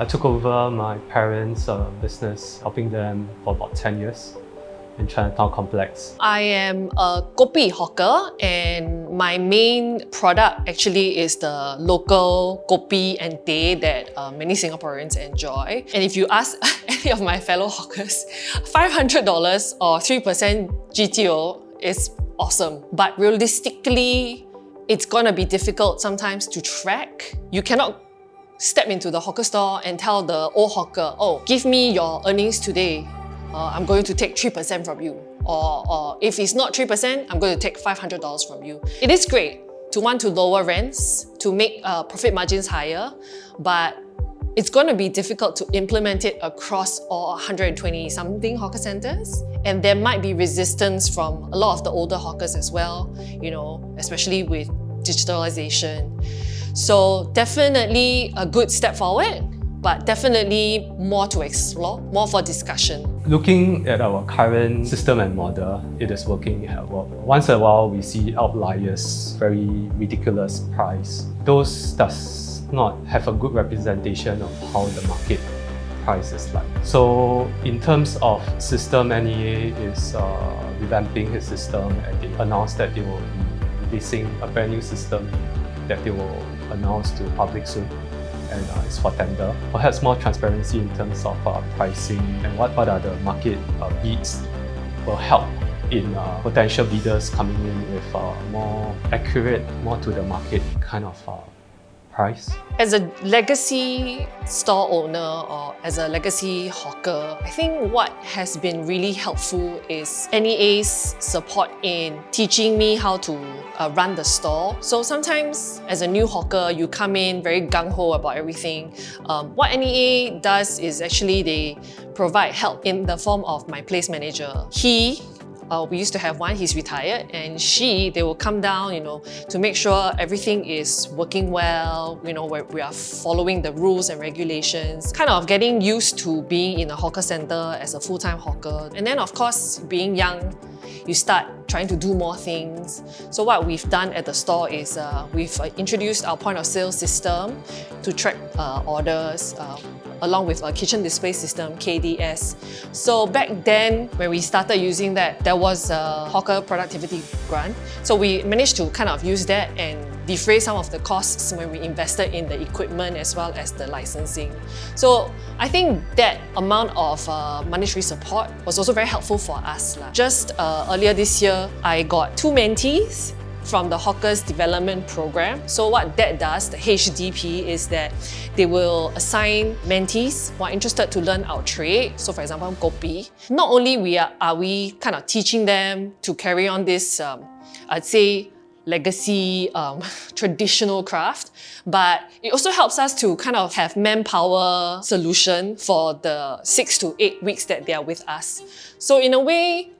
I took over my parents' business, helping them for about 10 years in Chinatown complex. I am a kopi hawker, and my main product actually is the local kopi and teh that many Singaporeans enjoy. And if you ask any of my fellow hawkers, $500 or 3% GTO is awesome. But realistically, it's gonna be difficult sometimes to track. You cannot step into the hawker store and tell the old hawker, oh, give me your earnings today. I'm going to take 3% from you. Or if it's not 3%, I'm going to take $500 from you. It is great to want to lower rents, to make profit margins higher, but it's going to be difficult to implement it across all 120-something hawker centres. And there might be resistance from a lot of the older hawkers as well, you know, especially with digitalization. So definitely a good step forward, but definitely more to explore, more for discussion. Looking at our current system and model, it is working well. Once in a while, we see outliers, very ridiculous price. Those does not have a good representation of how the market price is like. So in terms of system, NEA is revamping his system, and they announced that they will be releasing a brand new system that they will announce to public soon, and it's for tender. Perhaps more transparency in terms of pricing and what are the market bids will help in potential bidders coming in with more accurate, more to the market kind of price. As a legacy store owner or as a legacy hawker, I think what has been really helpful is NEA's support in teaching me how to run the store. So sometimes as a new hawker, you come in very gung-ho about everything. What NEA does is actually they provide help in the form of my place manager. We used to have one, he's retired, and they will come down, you know, to make sure everything is working well, you know, we are following the rules and regulations, kind of getting used to being in a hawker center as a full-time hawker. And then of course, being young, you start trying to do more things. So what we've done at the store is we've introduced our point of sale system to track orders, along with a kitchen display system, KDS. So back then, when we started using that, there was a hawker productivity grant. So we managed to kind of use that and defray some of the costs when we invested in the equipment as well as the licensing. So I think that amount of monetary support was also very helpful for us. Just earlier this year, I got 2 mentees from the Hawkers Development Program. So what that does, the HDP, is that they will assign mentees who are interested to learn our trade. So for example, kopi. Not only are we kind of teaching them to carry on this, I'd say, legacy, traditional craft, but it also helps us to kind of have manpower solution for the 6 to 8 weeks that they are with us. So in a way,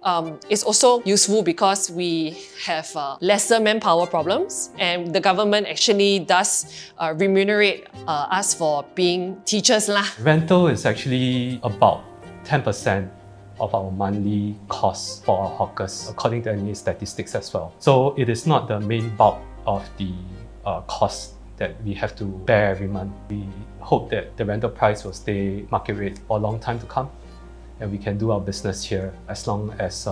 it's also useful because we have lesser manpower problems, and the government actually does remunerate us for being teachers lah. Rental is actually about 10% of our monthly costs for our hawkers, according to NEA statistics as well. So it is not the main bulk of the cost that we have to bear every month. We hope that the rental price will stay market rate for a long time to come, and we can do our business here as long as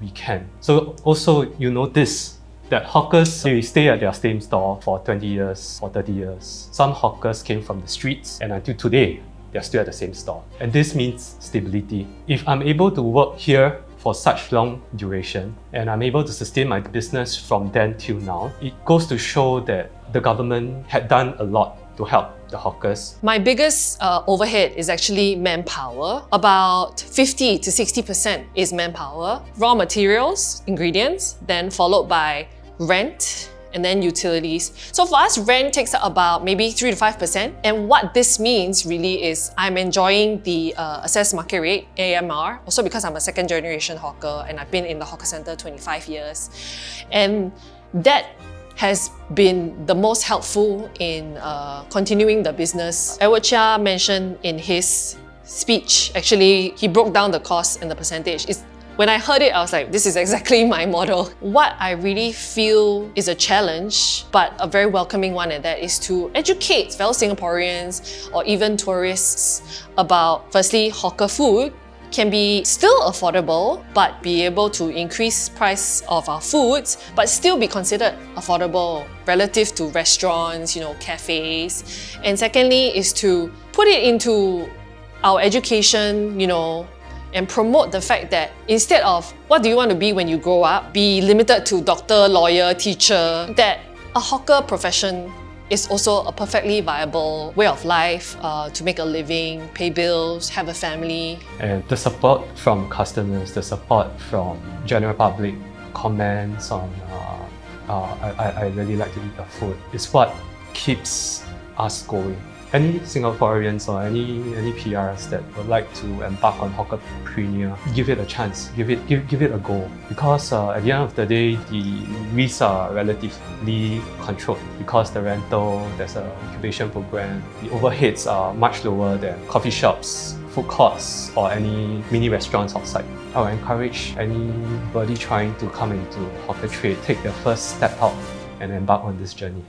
we can. So also, you notice that hawkers, they stay at their same store for 20 years or 30 years. Some hawkers came from the streets, and until today, they're still at the same store. And this means stability. If I'm able to work here for such long duration, and I'm able to sustain my business from then till now, it goes to show that the government had done a lot to help the hawkers. My biggest overhead is actually manpower. About 50 to 60% is manpower. Raw materials, ingredients, then followed by rent, and then utilities. So for us, rent takes about maybe 3 to 5%. And what this means really is I'm enjoying the assessed market rate, AMR, also because I'm a second generation hawker and I've been in the hawker center 25 years. And that has been the most helpful in continuing the business. Edward Chia mentioned in his speech, actually, he broke down the cost and the percentage. When I heard it, I was like, this is exactly my model. What I really feel is a challenge, but a very welcoming one, and that is to educate fellow Singaporeans or even tourists about, firstly, hawker food can be still affordable, but be able to increase price of our foods, but still be considered affordable relative to restaurants, cafes. And secondly is to put it into our education, and promote the fact that instead of what do you want to be when you grow up, be limited to doctor, lawyer, teacher, that a hawker profession is also a perfectly viable way of life to make a living, pay bills, have a family. And the support from customers, the support from general public, comments on I really like to eat the food is what keeps us going. Any Singaporeans or any PRs that would like to embark on hawkerpreneur, give it a chance, give it a go. Because at the end of the day, the risks are relatively controlled because the rental, there's an incubation program, the overheads are much lower than coffee shops, food courts, or any mini restaurants outside. I would encourage anybody trying to come into hawker trade, take their first step out and embark on this journey.